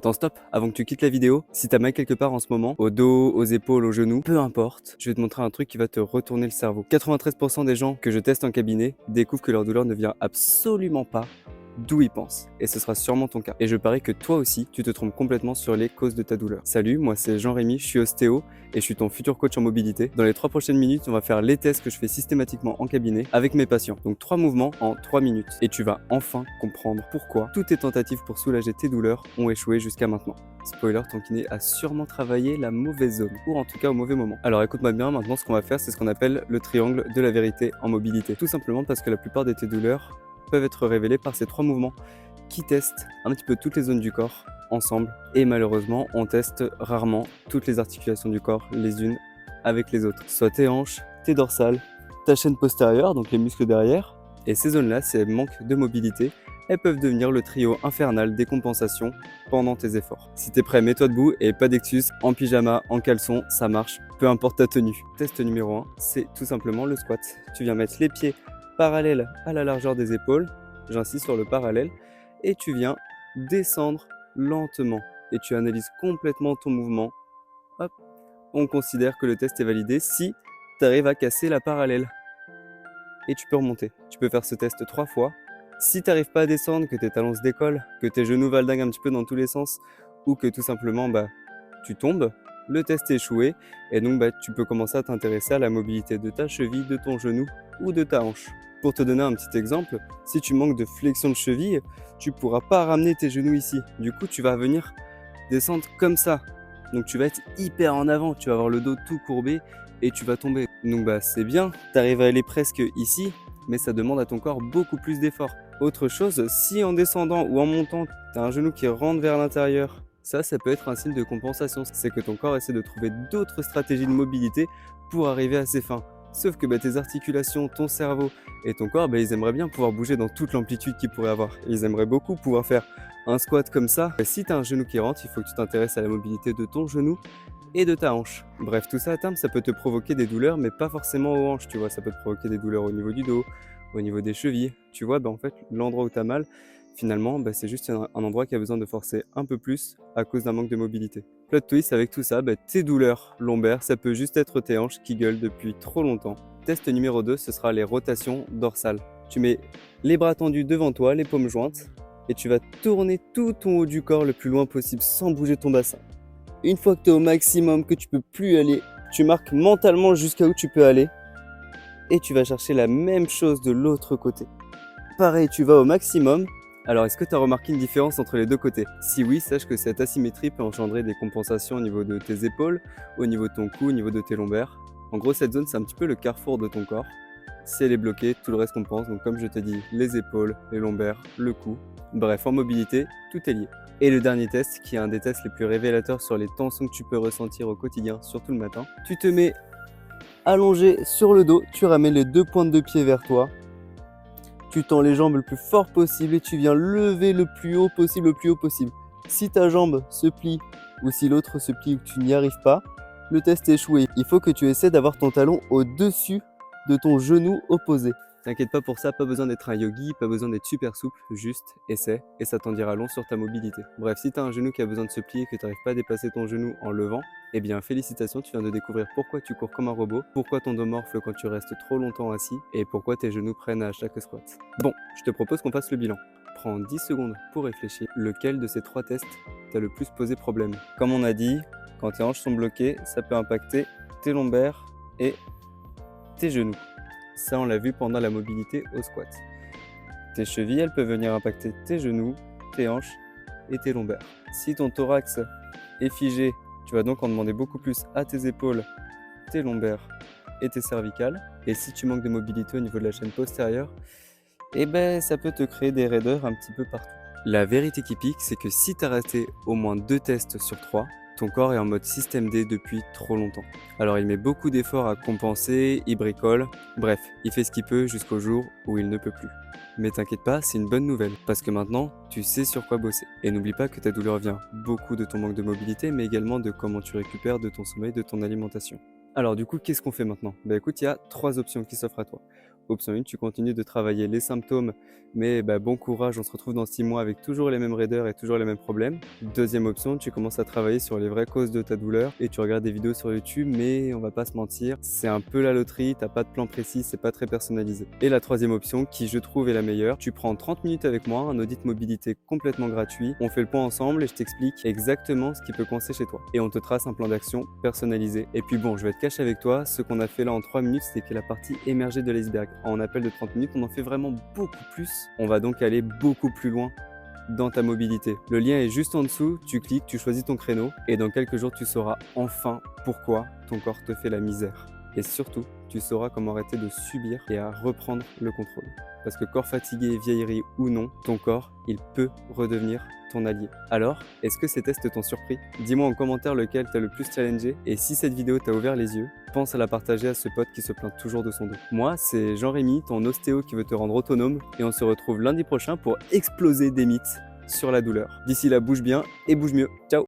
Attends, stop, avant que tu quittes la vidéo, si t'as mal quelque part en ce moment, au dos, aux épaules, aux genoux, peu importe, je vais te montrer un truc qui va te retourner le cerveau. 93% des gens que je teste en cabinet découvrent que leur douleur ne vient absolument pas d'où ils pensent. Et ce sera sûrement ton cas. Et je parie que toi aussi, tu te trompes complètement sur les causes de ta douleur. Salut, moi c'est Jean-Rémy, je suis ostéo et je suis ton futur coach en mobilité. Dans les 3 prochaines minutes, on va faire les tests que je fais systématiquement en cabinet avec mes patients. Donc 3 mouvements en 3 minutes. Et tu vas enfin comprendre pourquoi toutes tes tentatives pour soulager tes douleurs ont échoué jusqu'à maintenant. Spoiler, ton kiné a sûrement travaillé la mauvaise zone, ou en tout cas au mauvais moment. Alors écoute-moi bien, maintenant ce qu'on va faire, c'est ce qu'on appelle le triangle de la vérité en mobilité. Tout simplement parce que la plupart de tes douleurs peuvent être révélés par ces 3 mouvements qui testent un petit peu toutes les zones du corps ensemble. Et malheureusement, on teste rarement toutes les articulations du corps les unes avec les autres. Soit tes hanches, tes dorsales, ta chaîne postérieure, donc les muscles derrière. Et ces zones-là, si elles manquent de mobilité, elles peuvent devenir le trio infernal des compensations pendant tes efforts. Si t'es prêt, mets-toi debout et pas d'excuses, en pyjama, en caleçon, ça marche, peu importe ta tenue. Test numéro 1, c'est tout simplement le squat. Tu viens mettre les pieds parallèle à la largeur des épaules, j'insiste sur le parallèle, et tu viens descendre lentement et tu analyses complètement ton mouvement. Hop, on considère que le test est validé si tu arrives à casser la parallèle. Et tu peux remonter. Tu peux faire ce test 3 fois. Si tu n'arrives pas à descendre, que tes talons se décollent, que tes genoux valdinguent un petit peu dans tous les sens, ou que tout simplement tu tombes, le test est échoué et donc tu peux commencer à t'intéresser à la mobilité de ta cheville, de ton genou ou de ta hanche. Pour te donner un petit exemple, si tu manques de flexion de cheville, tu ne pourras pas ramener tes genoux ici. Du coup, tu vas venir descendre comme ça. Donc tu vas être hyper en avant, tu vas avoir le dos tout courbé et tu vas tomber. Donc c'est bien, tu arrives à aller presque ici, mais ça demande à ton corps beaucoup plus d'efforts. Autre chose, si en descendant ou en montant, tu as un genou qui rentre vers l'intérieur, ça peut être un signe de compensation. C'est que ton corps essaie de trouver d'autres stratégies de mobilité pour arriver à ses fins. Sauf que tes articulations, ton cerveau et ton corps, ils aimeraient bien pouvoir bouger dans toute l'amplitude qu'ils pourraient avoir. Ils aimeraient beaucoup pouvoir faire un squat comme ça. Et si tu as un genou qui rentre, il faut que tu t'intéresses à la mobilité de ton genou et de ta hanche. Bref, tout ça à terme, ça peut te provoquer des douleurs, mais pas forcément aux hanches, tu vois. Ça peut te provoquer des douleurs au niveau du dos, au niveau des chevilles. Tu vois, en fait, l'endroit où tu as mal, finalement, c'est juste un endroit qui a besoin de forcer un peu plus à cause d'un manque de mobilité. Plot twist, avec tout ça, tes douleurs lombaires, ça peut juste être tes hanches qui gueulent depuis trop longtemps. Test numéro 2, ce sera les rotations dorsales. Tu mets les bras tendus devant toi, les paumes jointes, et tu vas tourner tout ton haut du corps le plus loin possible sans bouger ton bassin. Une fois que tu es au maximum, que tu peux plus aller, tu marques mentalement jusqu'à où tu peux aller, et tu vas chercher la même chose de l'autre côté. Pareil, tu vas au maximum. Alors, est-ce que tu as remarqué une différence entre les deux côtés? Si oui, sache que cette asymétrie peut engendrer des compensations au niveau de tes épaules, au niveau de ton cou, au niveau de tes lombaires. En gros, cette zone, c'est un petit peu le carrefour de ton corps. Si elle est bloquée, tout le reste compense. Donc, comme je t'ai dit, les épaules, les lombaires, le cou. Bref, en mobilité, tout est lié. Et le dernier test, qui est un des tests les plus révélateurs sur les tensions que tu peux ressentir au quotidien, surtout le matin. Tu te mets allongé sur le dos, tu ramènes les 2 pointes de pied vers toi. Tu tends les jambes le plus fort possible et tu viens lever le plus haut possible, le plus haut possible. Si ta jambe se plie ou si l'autre se plie ou que tu n'y arrives pas, le test est échoué. Il faut que tu essaies d'avoir ton talon au-dessus de ton genou opposé. T'inquiète pas pour ça, pas besoin d'être un yogi, pas besoin d'être super souple, juste essaie et ça t'en dira long sur ta mobilité. Bref, si tu as un genou qui a besoin de se plier et que tu n'arrives pas à déplacer ton genou en levant, eh bien félicitations, tu viens de découvrir pourquoi tu cours comme un robot, pourquoi ton dos morfle quand tu restes trop longtemps assis et pourquoi tes genoux prennent à chaque squat. Bon, je te propose qu'on fasse le bilan. Prends 10 secondes pour réfléchir, lequel de ces 3 tests t'a le plus posé problème. Comme on a dit, quand tes hanches sont bloquées, ça peut impacter tes lombaires et tes genoux. Ça, on l'a vu pendant la mobilité au squat. Tes chevilles, elles peuvent venir impacter tes genoux, tes hanches et tes lombaires. Si ton thorax est figé, tu vas donc en demander beaucoup plus à tes épaules, tes lombaires et tes cervicales. Et si tu manques de mobilité au niveau de la chaîne postérieure, ça peut te créer des raideurs un petit peu partout. La vérité qui pique, c'est que si tu as raté au moins 2 tests sur 3, ton corps est en mode système D depuis trop longtemps. Alors il met beaucoup d'efforts à compenser, il bricole, bref, il fait ce qu'il peut jusqu'au jour où il ne peut plus. Mais t'inquiète pas, c'est une bonne nouvelle, parce que maintenant, tu sais sur quoi bosser. Et n'oublie pas que ta douleur vient beaucoup de ton manque de mobilité, mais également de comment tu récupères de ton sommeil, de ton alimentation. Alors du coup, qu'est-ce qu'on fait maintenant? Écoute, il y a 3 options qui s'offrent à toi. Option 1, tu continues de travailler les symptômes, mais bon courage, on se retrouve dans 6 mois avec toujours les mêmes raideurs et toujours les mêmes problèmes. Deuxième option, tu commences à travailler sur les vraies causes de ta douleur et tu regardes des vidéos sur YouTube, mais on va pas se mentir, c'est un peu la loterie, t'as pas de plan précis, c'est pas très personnalisé. Et la troisième option, qui je trouve est la meilleure, tu prends 30 minutes avec moi, un audit mobilité complètement gratuit, on fait le point ensemble et je t'explique exactement ce qui peut coincer chez toi. Et on te trace un plan d'action personnalisé. Et puis bon, je vais être cash avec toi, ce qu'on a fait là en 3 minutes, c'était que la partie émergée de l'iceberg. En appel de 30 minutes, on en fait vraiment beaucoup plus. On va donc aller beaucoup plus loin dans ta mobilité. Le lien est juste en dessous, tu cliques, tu choisis ton créneau et dans quelques jours, tu sauras enfin pourquoi ton corps te fait la misère. Et surtout, tu sauras comment arrêter de subir et à reprendre le contrôle. Parce que corps fatigué, vieillerie ou non, ton corps, il peut redevenir ton allié. Alors, est-ce que ces tests t'ont surpris? Dis-moi en commentaire lequel t'as le plus challengé et si cette vidéo t'a ouvert les yeux, pense à la partager à ce pote qui se plaint toujours de son dos. Moi, c'est Jean-Rémy, ton ostéo qui veut te rendre autonome et on se retrouve lundi prochain pour exploser des mythes sur la douleur. D'ici là, bouge bien et bouge mieux. Ciao!